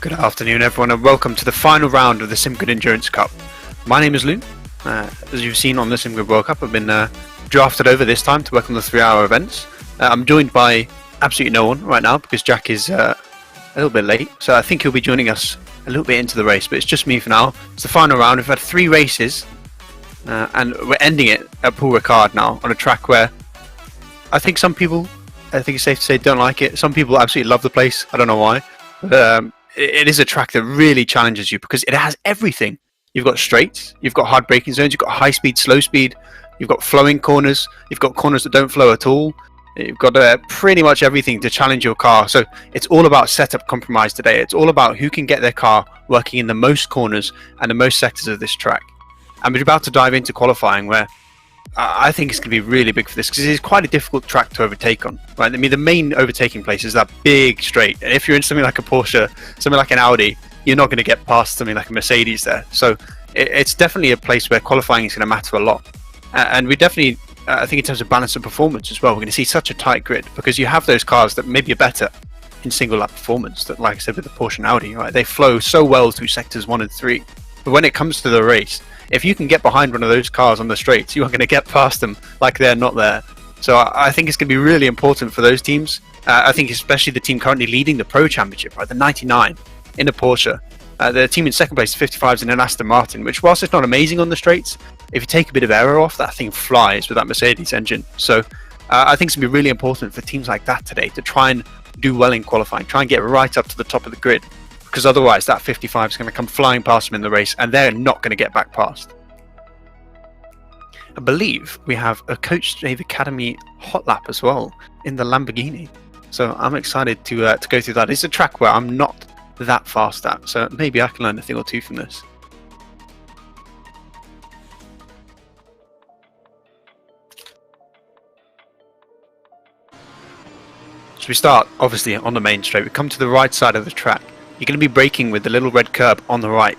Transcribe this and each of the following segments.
Good afternoon, everyone, and welcome to the final round of the SimGrid Endurance Cup. My name is Lou. As you've seen on the SimGrid World Cup, I've been drafted over this time to work on the 3-hour events. I'm joined by absolutely no one right now because Jack is a little bit late, so I think he'll be joining us a little bit into the race, but it's just me for now. It's the final round. We've had 3 races, and we're ending it at Paul Ricard now on a track where I think some people, I think it's safe to say, don't like it. Some people absolutely love the place. I don't know why. But, it is a track that really challenges you because it has everything. You've got straights, you've got hard braking zones, you've got high speed, slow speed, you've got flowing corners, you've got corners that don't flow at all. You've got pretty much everything to challenge your car. So it's all about setup compromise today. It's all about who can get their car working in the most corners and the most sectors of this track. And we're about to dive into qualifying, where I think it's going to be really big for this because it's quite a difficult track to overtake on. Right? I mean, the main overtaking place is that big straight. And if you're in something like a Porsche, something like an Audi, you're not going to get past something like a Mercedes there. So it's definitely a place where qualifying is going to matter a lot. And we definitely, I think in terms of balance of performance as well, we're going to see such a tight grid because you have those cars that maybe are better in single lap performance, that, like I said, with the Porsche and Audi, right? They flow so well through sectors 1 and 3. But when it comes to the race, if you can get behind one of those cars on the straights, you are going to get past them like they're not there. So I think it's going to be really important for those teams. I think especially the team currently leading the Pro Championship, right? The 99 in a Porsche. The team in second place, 55s in an Aston Martin, which whilst it's not amazing on the straights, if you take a bit of aero off, that thing flies with that Mercedes engine. So I think it's going to be really important for teams like that today to try and do well in qualifying, try and get right up to the top of the grid. Because otherwise that 55 is going to come flying past them in the race and they're not going to get back past. I believe we have a Coach Dave Academy hot lap as well in the Lamborghini. So I'm excited to go through that. It's a track where I'm not that fast at, so maybe I can learn a thing or two from this. So we start obviously on the main straight. We come to the right side of the track. You're going to be braking with the little red curb on the right,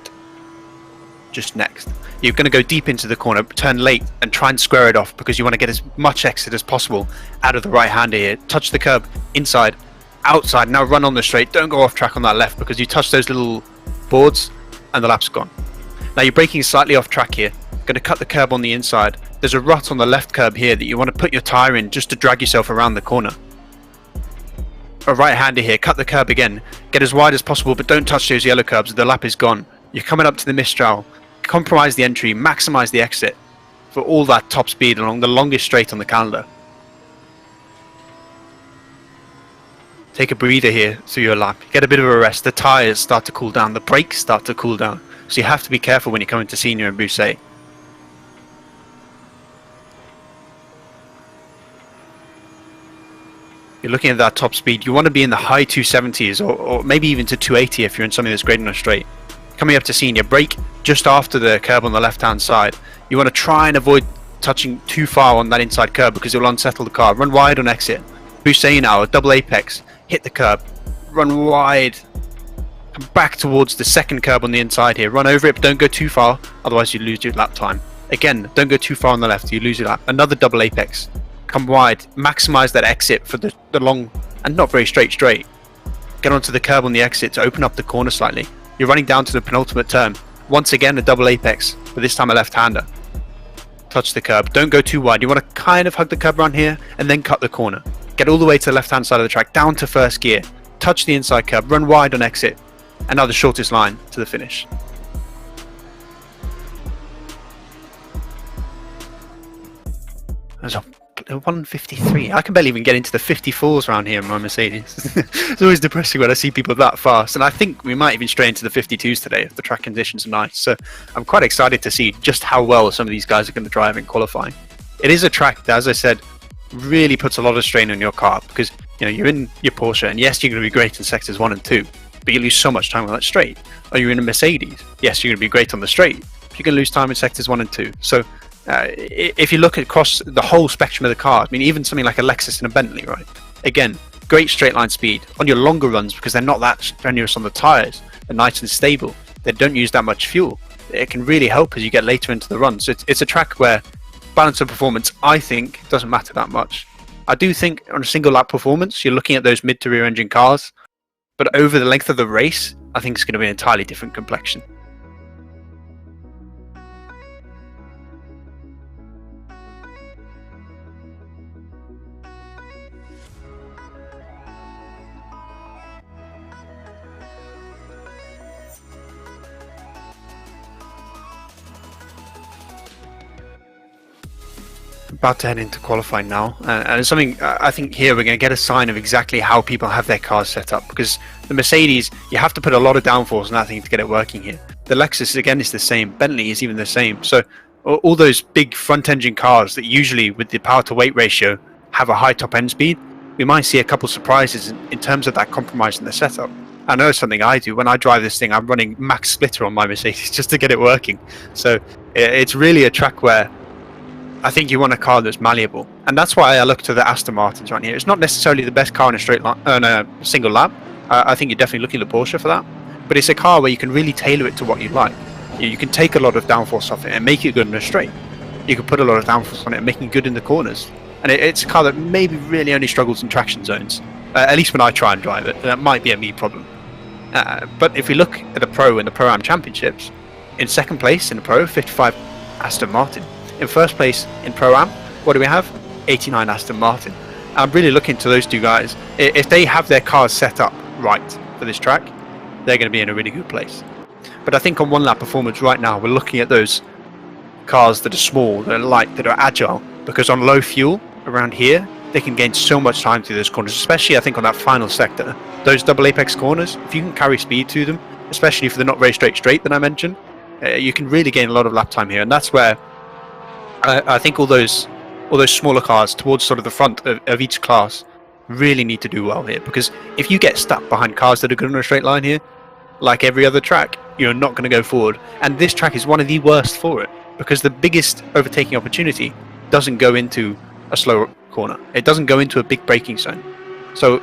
just next. You're going to go deep into the corner, turn late and try and square it off because you want to get as much exit as possible out of the right hander here. Touch the curb, inside, outside, now run on the straight. Don't go off track on that left because you touch those little boards and the lap's gone. Now you're braking slightly off track here. Going to cut the curb on the inside. There's a rut on the left curb here that you want to put your tyre in just to drag yourself around the corner. A right-hander here, cut the curb again, get as wide as possible, but don't touch those yellow curbs, the lap is gone. You're coming up to the Mistral, compromise the entry, maximize the exit for all that top speed along the longest straight on the calendar. Take a breather here through your lap, get a bit of a rest, the tyres start to cool down, the brakes start to cool down, so you have to be careful when you come into Senior and Bousset. You're looking at that top speed, you want to be in the high 270s or maybe even to 280 if you're in something that's great on a straight. Coming up to Senior, brake just after the curb on the left hand side. You want to try and avoid touching too far on that inside curb because it will unsettle the car. Run wide on exit. Bousset now, double apex, hit the curb, run wide, come back towards the second curb on the inside here. Run over it, but don't go too far, otherwise you lose your lap time. Again, don't go too far on the left, you lose your lap. Another double apex. Come wide, maximize that exit for the long and not very straight. Get onto the curb on the exit to open up the corner slightly. You're running down to the penultimate turn. Once again, a double apex, but this time a left-hander. Touch the curb. Don't go too wide. You want to kind of hug the curb around here and then cut the corner. Get all the way to the left-hand side of the track, down to first gear. Touch the inside curb, run wide on exit. And now the shortest line to the finish. There's a 153. I can barely even get into the 54s around here in my Mercedes. It's always depressing when I see people that fast, and I think we might even stray into the 52s today if the track conditions are nice. So I'm quite excited to see just how well some of these guys are going to drive in qualifying. It is a track that, as I said, really puts a lot of strain on your car because you're in your Porsche, and yes, you're going to be great in sectors 1 and 2, but you lose so much time on that straight. Or you're in a Mercedes, yes, you're going to be great on the straight, but you're going to lose time in sectors 1 and 2. So if you look across the whole spectrum of the cars, I mean, even something like a Lexus and a Bentley, right? Again, great straight line speed on your longer runs because they're not that strenuous on the tyres. They're nice and stable. They don't use that much fuel. It can really help as you get later into the run. So it's a track where balance of performance, I think, doesn't matter that much. I do think on a single lap performance, you're looking at those mid to rear engine cars, but over the length of the race, I think it's going to be an entirely different complexion. About to head into qualifying now, and it's something I think here we're going to get a sign of exactly how people have their cars set up, because the Mercedes, you have to put a lot of downforce on that thing to get it working here. The Lexus again is the same, Bentley is even the same, so all those big front engine cars that usually with the power to weight ratio have a high top end speed, we might see a couple surprises in terms of that compromise in the setup. I know it's something I do. When I drive this thing, I'm running max splitter on my Mercedes just to get it working, so it's really a track where I think you want a car that's malleable, and that's why I look to the Aston Martins right here. It's not necessarily the best car in a straight line, a single lap. I think you're definitely looking at the Porsche for that, but it's a car where you can really tailor it to what you like. You can take a lot of downforce off it and make it good in a straight. You can put a lot of downforce on it and make it good in the corners. And it's a car that maybe really only struggles in traction zones, at least when I try and drive it. That might be a me problem. But if we look at the Pro and the Pro-Am Championships, in second place in the Pro, 55 Aston Martin. In first place in Pro-Am, what do we have? 89 Aston Martin. I'm really looking to those two guys. If they have their cars set up right for this track, they're going to be in a really good place. But I think on one lap performance right now, we're looking at those cars that are small, that are light, that are agile, because on low fuel around here, they can gain so much time through those corners, especially I think on that final sector. Those double apex corners, if you can carry speed to them, especially for the not very straight that I mentioned, you can really gain a lot of lap time here, and that's where I think all those smaller cars towards sort of the front of each class really need to do well here, because if you get stuck behind cars that are good on a straight line here, like every other track, you're not going to go forward. And this track is one of the worst for it, because the biggest overtaking opportunity doesn't go into a slow corner. It doesn't go into a big braking zone. So,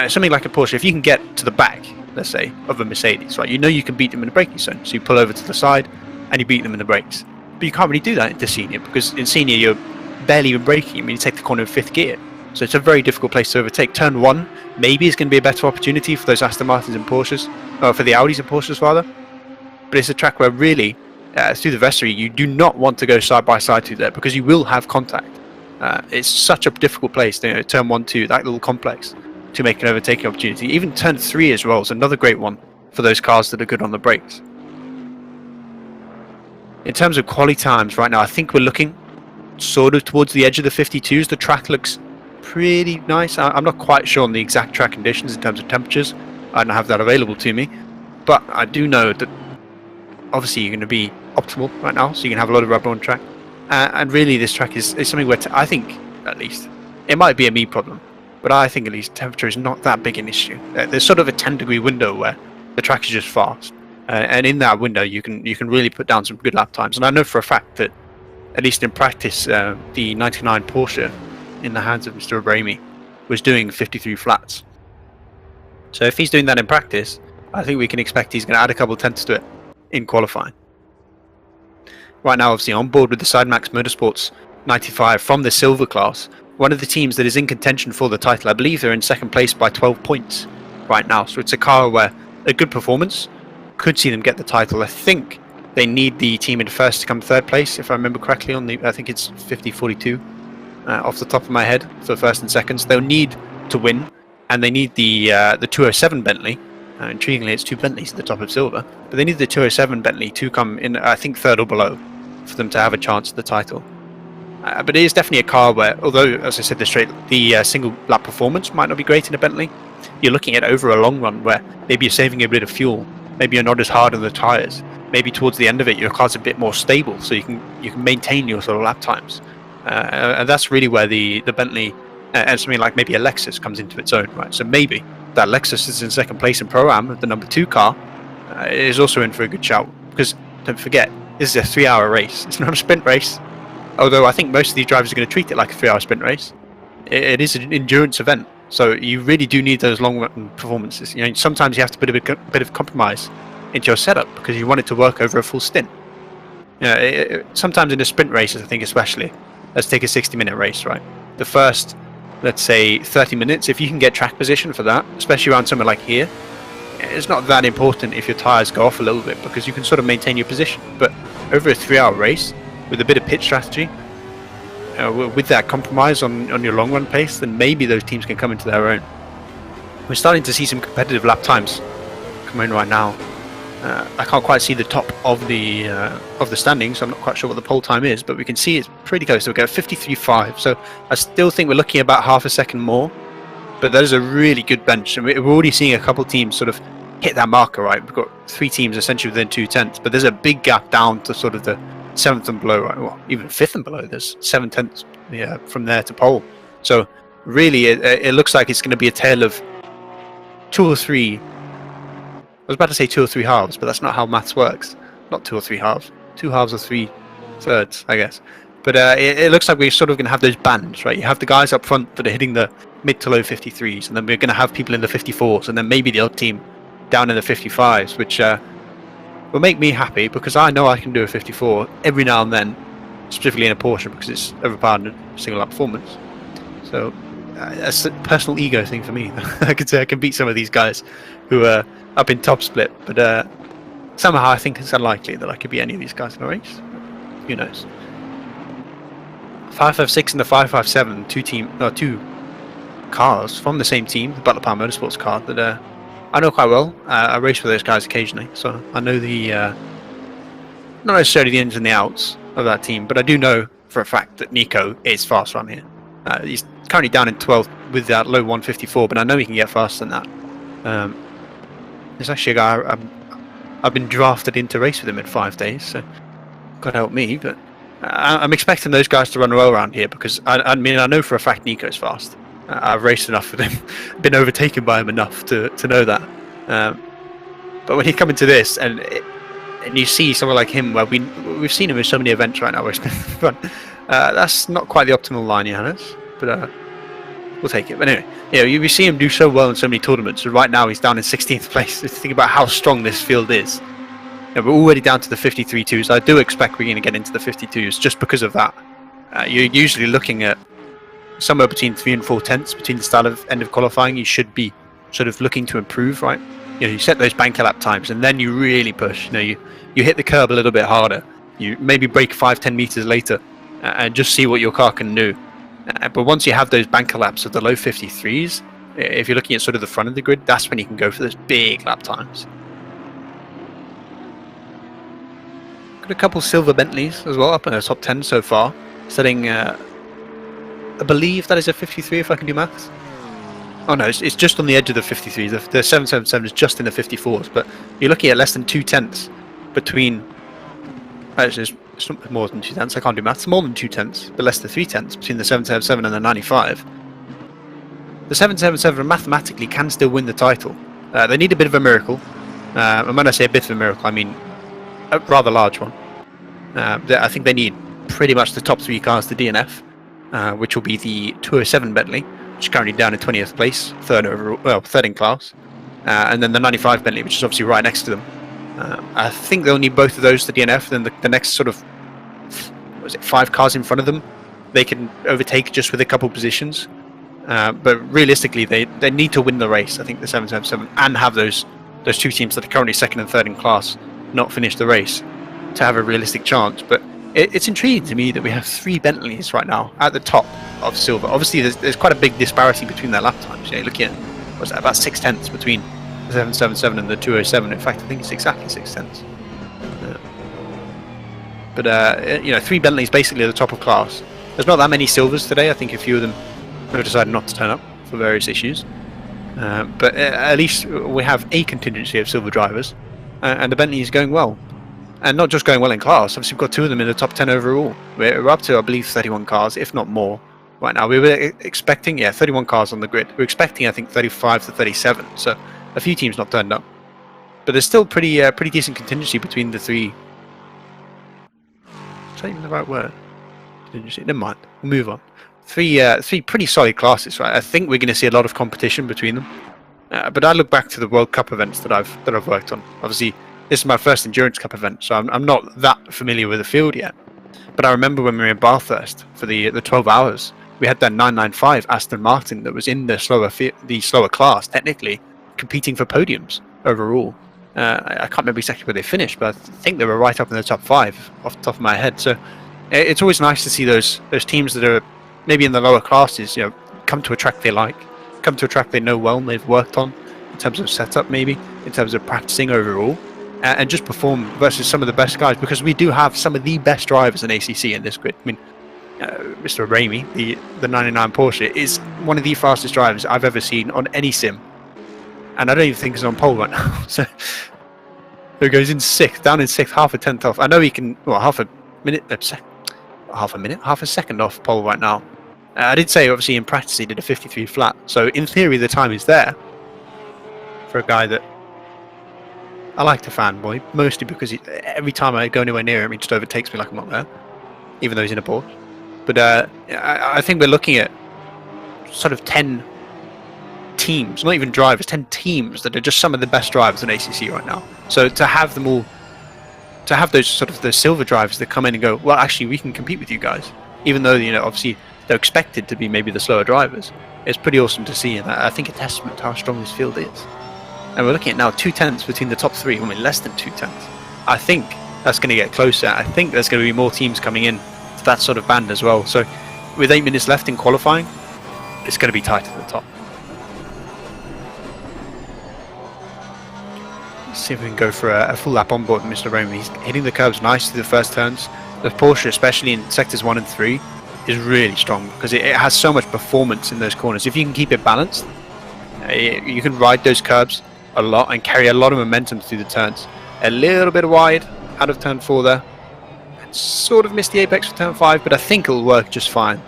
something like a Porsche, if you can get to the back, let's say, of a Mercedes, right, you can beat them in the braking zone. So you pull over to the side and you beat them in the brakes. But you can't really do that into senior, because in senior you're barely even braking. I mean, you take the corner in fifth gear, so it's a very difficult place to overtake. Turn one maybe is going to be a better opportunity for those Aston Martins and Porsches, or for the Audis and Porsches rather. But it's a track where really through the vestry you do not want to go side by side through there, because you will have contact. It's such a difficult place, turn 1, 2, that little complex, to make an overtaking opportunity. Even turn 3 as well is another great one for those cars that are good on the brakes. In terms of quali times right now, I think we're looking sort of towards the edge of the 52s. The track looks pretty nice. I'm not quite sure on the exact track conditions in terms of temperatures. I don't have that available to me. But I do know that obviously you're going to be optimal right now, so you can have a lot of rubber on track. And really this track is something where I think, at least, it might be a me problem, but I think at least temperature is not that big an issue. There's sort of a 10-degree window where the track is just fast. And in that window, you can really put down some good lap times. And I know for a fact that, at least in practice, the 99 Porsche in the hands of Mr. Abrami was doing 53 flats. So if he's doing that in practice, I think we can expect he's going to add a couple of tenths to it in qualifying. Right now, obviously, on board with the Sidemax Motorsports 95 from the Silver class, one of the teams that is in contention for the title. I believe they're in second place by 12 points right now. So it's a car where a good performance could see them get the title. I think they need the team in first to come third place, if I remember correctly. I think it's 50-42 off the top of my head for first and seconds. They'll need to win, and they need the 207 Bentley. Intriguingly, it's two Bentleys at the top of Silver, but they need the 207 Bentley to come in, I think, third or below for them to have a chance at the title. But it is definitely a car where, although, as I said, the single lap performance might not be great in a Bentley, you're looking at over a long run where maybe you're saving a bit of fuel, maybe you're not as hard on the tyres, maybe towards the end of it your car's a bit more stable, so you can maintain your sort of lap times. And that's really where the Bentley and something like maybe a Lexus comes into its own, right? So maybe that Lexus is in second place in Pro-Am, the number 2 car, is also in for a good shout, because don't forget, this is a 3-hour race. It's not a sprint race, although I think most of these drivers are going to treat it like a 3-hour sprint race. It is an endurance event, so you really do need those long run performances. Sometimes you have to put a bit of compromise into your setup because you want it to work over a full stint. Sometimes in the sprint races, I think especially, let's take a 60-minute race, right? The first, let's say, 30 minutes, if you can get track position for that, especially around somewhere like here, it's not that important if your tyres go off a little bit, because you can sort of maintain your position. But over a 3-hour race, with a bit of pit strategy, with that compromise on your long run pace, then maybe those teams can come into their own. We're starting to see some competitive lap times come in right now. I can't quite see the top of the standings, so I'm not quite sure what the pole time is, but we can see it's pretty close. So we go 53.5, so I still think we're looking about half a second more, but that is a really good bench, and we're already seeing a couple teams sort of hit that marker, right? We've got 3 teams essentially within 2 tenths, but there's a big gap down to sort of the 7th and below, right? Well, even 5th and below, there's 7 tenths from there to pole. So really, it looks like it's going to be a tale of 2 or 3. I was about to say 2 or 3 halves, but that's not how maths works. Not 2 or 3 halves. 2 halves or 3 thirds, I guess. But it looks like we're sort of going to have those bands, right? You have the guys up front that are hitting the mid to low 53s, and then we're going to have people in the 54s, and then maybe the odd team down in the 55s, which will make me happy, because I know I can do a 54 every now and then, specifically in a Porsche, because it's overpowered in a single lap performance. So that's a personal ego thing for me. I could say I can beat some of these guys who are up in top split, but somehow I think it's unlikely that I could beat any of these guys in a race. Who knows? 556 and the 557, two cars from the same team, the Butler Power Motorsports car that I know quite well. I race with those guys occasionally, so I know the not necessarily the ins and the outs of that team, but I do know for a fact that Nico is fast around here. He's currently down in 12th with that low 154, but I know he can get faster than that. There's actually a guy I've been drafted in to race with him in 5 days, so God help me, but I'm expecting those guys to run well around here, because I mean, I know for a fact Nico's fast. I've raced enough with him, been overtaken by him enough to know that. But when you come into this and you see someone like him, where we've seen him in so many events right now where it's been fun, that's not quite the optimal line he has, but we'll take it. But anyway, you see him do so well in so many tournaments, and right now he's down in 16th place. Just think about how strong this field is. We're already down to the 53.2s. I do expect we're going to get into the 52s just because of that. You're usually looking at somewhere between 3 and 4 tenths between the start of end of qualifying. You should be sort of looking to improve, right? You set those banker lap times, and then you really push. You hit the curb a little bit harder. You maybe brake 5-10 meters later, and just see what your car can do. But once you have those banker laps of the low 53s, if you're looking at sort of the front of the grid, that's when you can go for those big lap times. Got a couple silver Bentleys as well up in the top 10 so far, setting I believe that is a 53 if I can do maths. Oh no, it's just on the edge of the 53s. The 777 is just in the 54s, but you're looking at less than 2 tenths between. Actually, it's not more than 2 tenths. I can't do maths. More than 2 tenths, but less than 3 tenths between the 777 and the 95. The 777 mathematically can still win the title. They need a bit of a miracle, and when I say a bit of a miracle, I mean a rather large one. I think they need pretty much the top 3 cars to DNF. Which will be the 207 Bentley, which is currently down in 20th place, third in class, and then the 95 Bentley, which is obviously right next to them. I think they'll need both of those to DNF. Then the next sort of 5 cars in front of them, they can overtake just with a couple positions. But realistically, they need to win the race. I think the 777 and have those 2 teams that are currently 2nd and 3rd in class not finish the race to have a realistic chance. But it's intriguing to me that we have 3 Bentleys right now at the top of silver. Obviously, there's quite a big disparity between their lap times. You're looking at what's that, about 6 tenths between the 777 and the 207. In fact, I think it's exactly 6 tenths. But 3 Bentleys basically at the top of class. There's not that many silvers today. I think a few of them have decided not to turn up for various issues. But at least we have a contingency of silver drivers, and the Bentley is going well. And not just going well in class, obviously we've got 2 of them in the top 10 overall. We're up to, I believe, 31 cars, if not more, right now. We were expecting, 31 cars on the grid. We're expecting, I think, 35 to 37, so a few teams not turned up. But there's still pretty decent contingency between the 3. Is that even the right word? Contingency? Never mind, we'll move on. 3 pretty solid classes, right? I think we're going to see a lot of competition between them. But I look back to the World Cup events that I've worked on. Obviously, this is my first Endurance Cup event, so I'm not that familiar with the field yet. But I remember when we were in Bathurst for the 12 hours, we had that 995 Aston Martin that was in the slower class, technically, competing for podiums. overall. I can't remember exactly where they finished, but I think they were right up in the top 5 off the top of my head. So it's always nice to see those teams that are maybe in the lower classes, come to a track they like, come to a track they know well and they've worked on in terms of setup, maybe in terms of practicing overall, and just perform versus some of the best guys, because we do have some of the best drivers in ACC in this grid. I mean, Mr. Ramey, the 99 Porsche, is one of the fastest drivers I've ever seen on any sim, and I don't even think he's on pole right now. So he goes in 6th, down in 6th, half a tenth off. I know he can, half a second off pole right now. I did say, obviously, in practice he did a 53 flat, so in theory the time is there for a guy that I like to fanboy, mostly because every time I go anywhere near him, he just overtakes me like I'm not there, even though he's in a Porsche. But I think we're looking at sort of 10 teams, not even drivers, 10 teams that are just some of the best drivers in ACC right now. So to have them all, to have those sort of the silver drivers that come in and go, well, actually, we can compete with you guys, even though, obviously they're expected to be maybe the slower drivers. It's pretty awesome to see, and I think a testament to how strong this field is. And we're looking at now 2/10 between the top 3, less than 2/10. I think that's going to get closer. I think there's going to be more teams coming in to that sort of band as well. So with 8 minutes left in qualifying, it's going to be tight at the top. Let's see if we can go for a full lap on board with Mr. Rome. He's hitting the curbs nice through the first turns. The Porsche, especially in sectors 1 and 3, is really strong because it has so much performance in those corners. If you can keep it balanced, you can ride those curbs a lot and carry a lot of momentum through the turns. A little bit wide out of turn 4 there. Sort of missed the apex for turn 5, but I think it'll work just fine.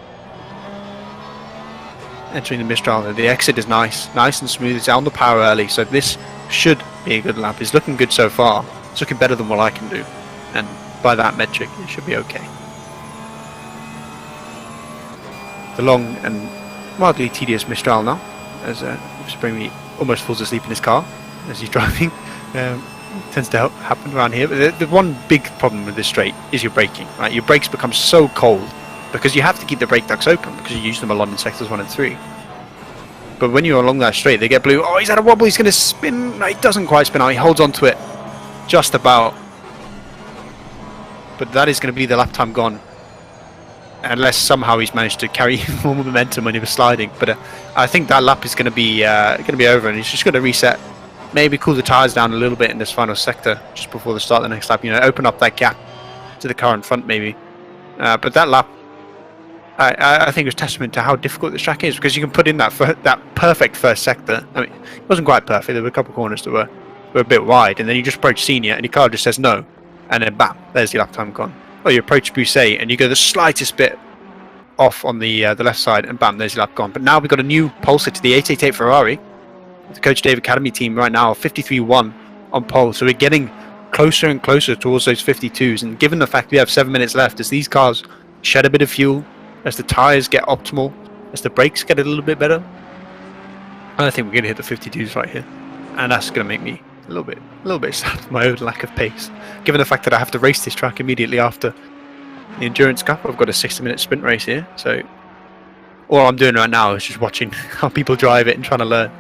Entering the Mistral, the exit is nice and smooth. It's on the power early, so this should be a good lap. It's looking good so far. It's looking better than what I can do, and by that metric, it should be okay. The long and mildly tedious Mistral now, as Springy almost falls asleep in his car as he's driving. Tends to happen around here. But the one big problem with this straight is your braking. Right, your brakes become so cold because you have to keep the brake ducts open because you use them a lot in sectors 1 and 3. But when you're along that straight, they get blue. Oh, he's had a wobble. He's going to spin. No, he doesn't quite spin out. He holds on to it just about. But that is going to be the lap time gone, unless somehow he's managed to carry more momentum when he was sliding. But I think that lap is going to be over, and he's just going to reset. Maybe cool the tyres down a little bit in this final sector just before the start of the next lap. Open up that gap to the car in front maybe. But that lap, I think, was testament to how difficult this track is, because you can put in that perfect first sector. I mean, it wasn't quite perfect. There were a couple of corners that were a bit wide, and then you just approach Senior, and your car just says no, and then bam, there's your lap time gone. Or you approach Bousset, and you go the slightest bit off on the left side, and bam, there's your lap gone. But now we've got a new pole set to the 888 Ferrari. The Coach Dave Academy team right now, 53.1 on pole, so we're getting closer and closer towards those 52s. And given the fact we have 7 minutes left, as these cars shed a bit of fuel, as the tyres get optimal, as the brakes get a little bit better, I think we're going to hit the 52s right here, and that's going to make me a little bit sad for my own lack of pace. Given the fact that I have to race this track immediately after the Endurance Cup, I've got a 60-minute sprint race here, so all I'm doing right now is just watching how people drive it and trying to learn.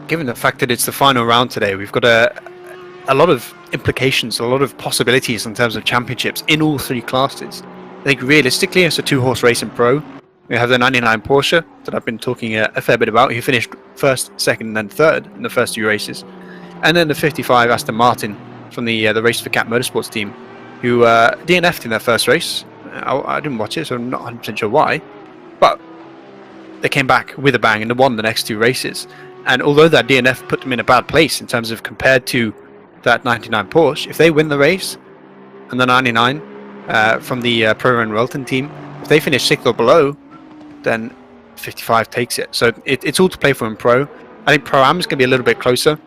Given the fact that it's the final round today, we've got a lot of implications, a lot of possibilities in terms of championships in all 3 classes. I think realistically, it's a 2-horse race in Pro. We have the 99 Porsche that I've been talking a fair bit about, who finished 1st, 2nd, and then 3rd in the first 2 races, and then the 55 Aston Martin from the Race for Cat Motorsports team, who DNF'd in their first race. I didn't watch it, so I'm not 100% sure why, but they came back with a bang and they won the next 2 races. And although that DNF put them in a bad place in terms of compared to that 99 Porsche, if they win the race and the 99 from the Pro and Welton team, if they finish 6th or below, then 55 takes it. So it's all to play for in Pro. I think Pro-Am is going to be a little bit closer.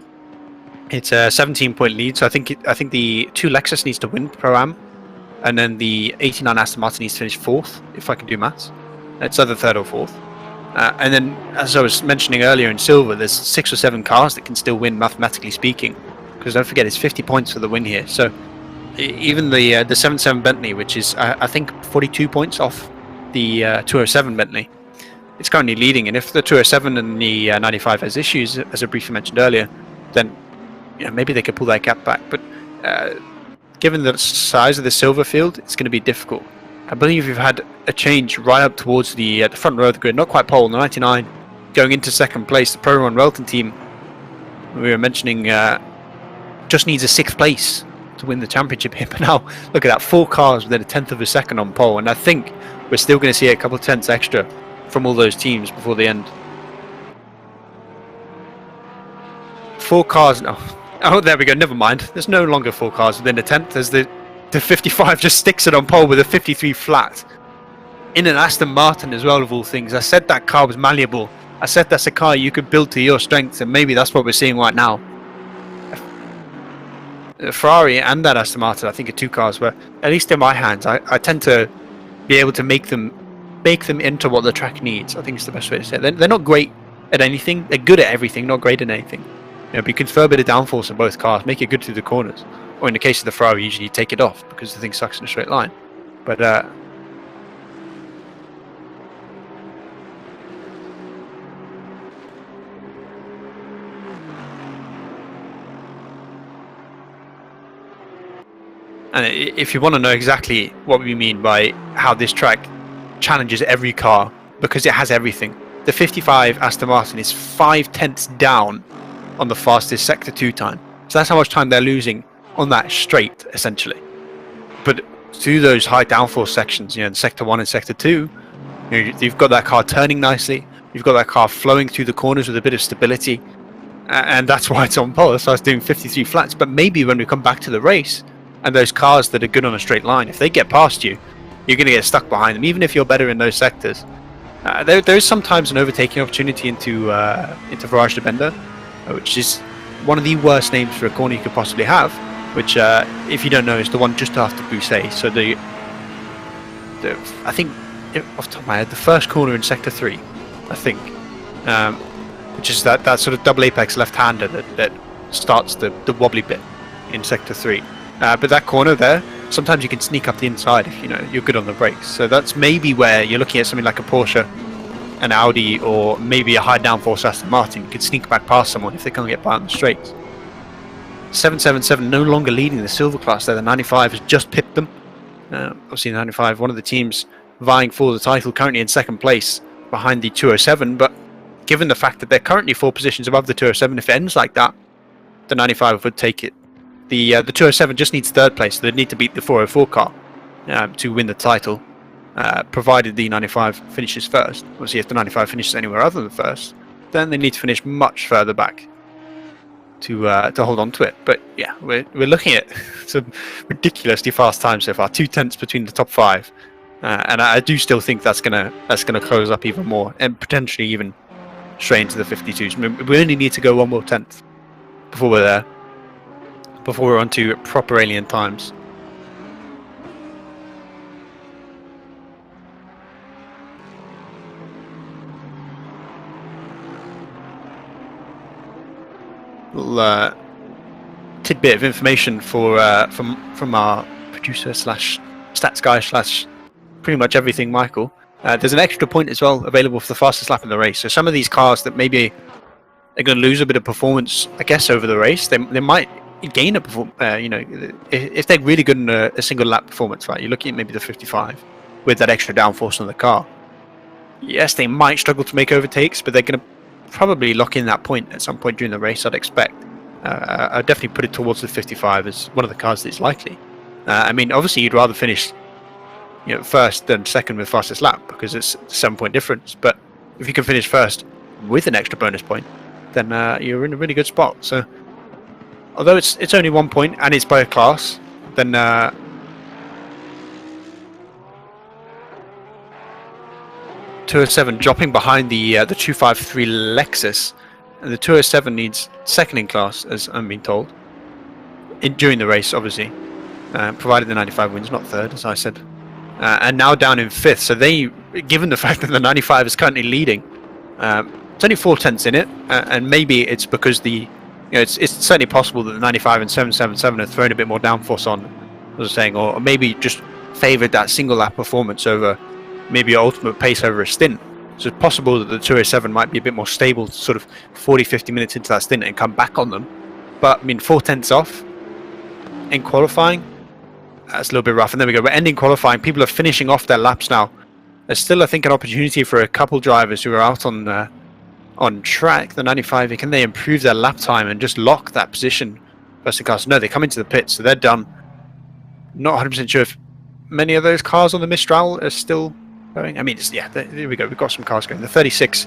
It's a 17-point lead, so I think the 2 Lexus needs to win Pro-Am, and then the 89 Aston Martin needs to finish 4th, if I can do maths. It's either 3rd or 4th. And then, as I was mentioning earlier in silver, there's 6 or 7 cars that can still win, mathematically speaking. Because don't forget, it's 50 points for the win here. So even the 77 Bentley, which is I think 42 points off the 207 Bentley, it's currently leading. And if the 207 and the 95 has issues, as I briefly mentioned earlier, then maybe they could pull that gap back. But given the size of the silver field, it's going to be difficult. I believe we've had a change right up towards the front row of the grid, not quite pole, the 99 going into second place. The Pro One Welton team, we were mentioning, just needs a 6th place to win the championship here. But now, look at that, 4 cars within a 1/10 of a second on pole. And I think we're still going to see a couple of tenths extra from all those teams before the end. 4 cars now. Oh, there we go. Never mind. There's no longer 4 cars within a 1/10 as the 55 just sticks it on pole with a 53 flat. In an Aston Martin as well, of all things. I said that car was malleable. I said that's a car you could build to your strengths, and maybe that's what we're seeing right now. Ferrari and that Aston Martin, I think, are 2 cars where, at least in my hands, I tend to be able to make them into what the track needs. I think it's the best way to say it. They're not great at anything. They're good at everything, not great at anything. But you can throw a bit of downforce in both cars, make it good through the corners. Or in the case of the Ferrari, usually you take it off because the thing sucks in a straight line. But and if you want to know exactly what we mean by how this track challenges every car, because it has everything. The 55 Aston Martin is 5/10 down on the fastest Sector 2 time. So that's how much time they're losing on that straight, essentially. But through those high downforce sections, in Sector 1 and Sector 2, you've got that car turning nicely, you've got that car flowing through the corners with a bit of stability, and that's why it's on pole. So it's doing 53 flats. But maybe when we come back to the race, and those cars that are good on a straight line, if they get past you, you're going to get stuck behind them, even if you're better in those sectors. There is sometimes an overtaking opportunity into Virage de Bender, which is one of the worst names for a corner you could possibly have, which, if you don't know, is the one just after Bousset. So I think, off the top of my head, the first corner in Sector 3, I think, which is that sort of double apex left-hander that starts the wobbly bit in Sector 3. But that corner there, sometimes you can sneak up the inside if you're good on the brakes. So that's maybe where you're looking at something like a Porsche, an Audi, or maybe a high downforce Aston Martin. You could sneak back past someone if they can't get by on the straights. 777 no longer leading the silver class there. The 95 has just pipped them. Obviously the 95, one of the teams vying for the title, currently in second place behind the 207. But given the fact that they're currently 4 positions above the 207, if it ends like that, the 95 would take it. The 207 just needs third place, so they'd need to beat the 404 car to win the title, provided the 95 finishes first. Obviously, if the 95 finishes anywhere other than first, then they need to finish much further back to hold on to it. But yeah, we're looking at some ridiculously fast times so far, 2/10 between the top 5, and I do still think that's gonna close up even more and potentially even straight into the 52s. I mean, we only need to go 1 more tenth before we're there. Before we're on to proper alien times. Little tidbit of information from our producer slash stats guy slash pretty much everything, Michael. There's an extra point as well available for the fastest lap in the race. So some of these cars that maybe are going to lose a bit of performance, I guess, over the race, they might gain a performance. If they're really good in a single lap performance, right? You're looking at maybe the 55 with that extra downforce on the car. Yes, they might struggle to make overtakes, but they're going to probably lock in that point at some point during the race, I'd expect. I'd definitely put it towards the 55 as one of the cars that's likely. I mean, obviously, you'd rather finish first than second with fastest lap because it's a 7-point difference. But if you can finish first with an extra bonus point, then you're in a really good spot. So, although it's only 1 point and it's by a class, then 207 dropping behind the 253 Lexus, and the 207 needs second in class, as I'm being told, during the race, obviously, provided the 95 wins, not third, as I said, and now down in fifth. So they, given the fact that the 95 is currently leading, It's only 4/10 in it, and maybe it's because it's certainly possible that the 95 and 777 have thrown a bit more downforce on, as I was saying, or maybe just favoured that single lap performance over maybe ultimate pace over a stint. So it's possible that the 207 might be a bit more stable, sort of 40-50 minutes into that stint and come back on them. But I mean, 4/10 off in qualifying, that's a little bit rough. And there we go. We're ending qualifying. People are finishing off their laps now. There's still, I think, an opportunity for a couple drivers who are out on track. The 95, can they improve their lap time and just lock that position versus the cars? No, they come into the pits, so they're done. Not 100% sure if many of those cars on the Mistral are still going. I mean, yeah, there we go. We've got some cars going. The 36,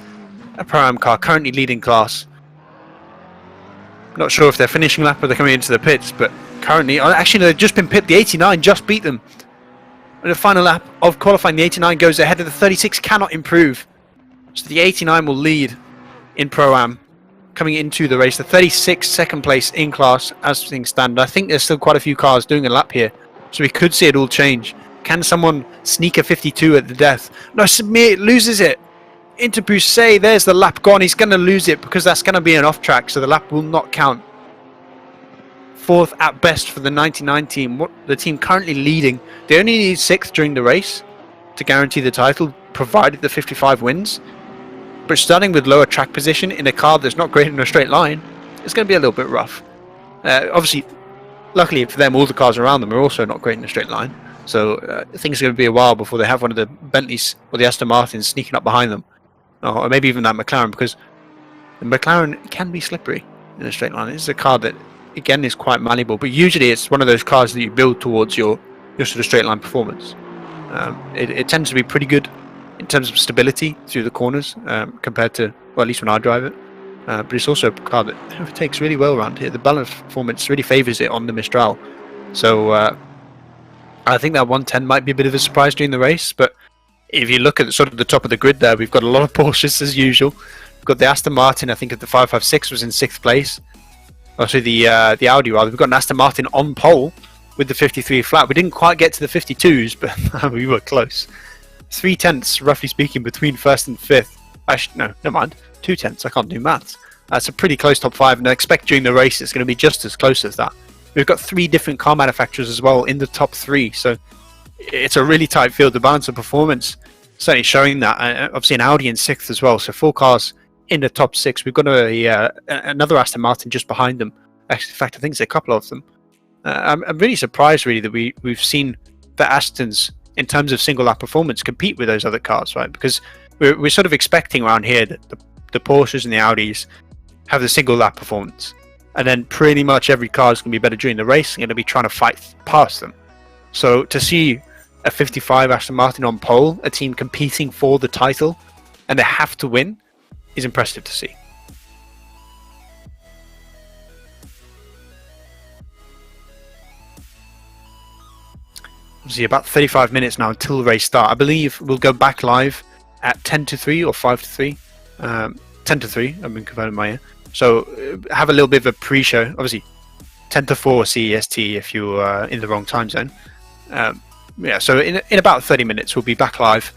a Pro-Am car, currently leading class. Not sure if they're finishing lap or they're coming into the pits, but currently, actually, no, they've just been pipped. The 89 just beat them. And the final lap of qualifying, the 89 goes ahead of the 36, cannot improve. So the 89 will lead in Pro-Am coming into the race. The 36, second place in class as things stand. I think there's still quite a few cars doing a lap here, so we could see it all change. Can someone sneak a 52 at the death? No, Samir loses it. Into Bousset, there's the lap gone. He's going to lose it because that's going to be an off track, so the lap will not count. Fourth at best for the 99 team, the team currently leading. They only need sixth during the race to guarantee the title, provided the 55 wins. But starting with lower track position in a car that's not great in a straight line, it's going to be a little bit rough. Obviously, luckily for them, all the cars around them are also not great in a straight line. So I think it's going to be a while before they have one of the Bentleys or the Aston Martins sneaking up behind them. Or maybe even that McLaren, because the McLaren can be slippery in a straight line. It's a car that, again, is quite malleable, but usually it's one of those cars that you build towards your sort of straight line performance. It tends to be pretty good in terms of stability through the corners compared to, well, at least when I drive it. But it's also a car that overtakes really well around here. The balance performance really favours it on the Mistral. So I think that 110 might be a bit of a surprise during the race, but if you look at sort of the top of the grid there, we've got a lot of Porsches as usual. We've got the Aston Martin, I think at the 556 was in 6th place. Also the Audi rather. We've got an Aston Martin on pole with the 53 flat. We didn't quite get to the 52s, but we were close. 3/10, roughly speaking, between 1st and 5th. Actually, no, never mind. 2/10, I can't do maths. That's a pretty close top 5, and I expect during the race it's going to be just as close as that. We've got 3 different car manufacturers as well in the top 3, so it's a really tight field. The balance of performance certainly showing that. Obviously an Audi in 6th as well, so 4 cars in the top 6. We've got another Aston Martin just behind them. Actually, in fact, I think it's a couple of them. I'm really surprised, really, that we've seen the Astons, in terms of single lap performance, compete with those other cars, right? Because we're sort of expecting around here that the Porsches and the Audis have the single lap performance, and then pretty much every car is going to be better during the race and going to be trying to fight past them. So to see a 55 Aston Martin on pole, a team competing for the title, and they have to win, is impressive to see. Obviously about 35 minutes now until the race start. I believe we'll go back live at 10 to 3 or 5 to 3. 10 to 3, I've been confirmed in my ear. So have a little bit of a pre-show. Obviously 10 to 4 CEST if you're in the wrong time zone. Yeah, so in about 30 minutes we'll be back live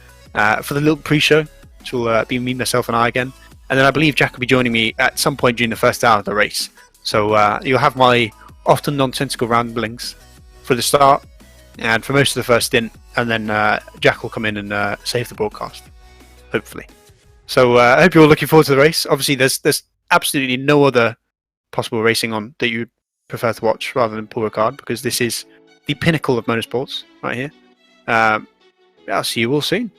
for the little pre-show, which will be me, myself and I again. And then I believe Jack will be joining me at some point during the first hour of the race. So you'll have my often nonsensical ramblings for the start and for most of the first stint, and then Jack will come in and save the broadcast, hopefully. So I hope you're all looking forward to the race. Obviously there's absolutely no other possible racing on that you prefer to watch rather than Paul Ricard, because this is the pinnacle of motorsports right here. I'll see you all soon.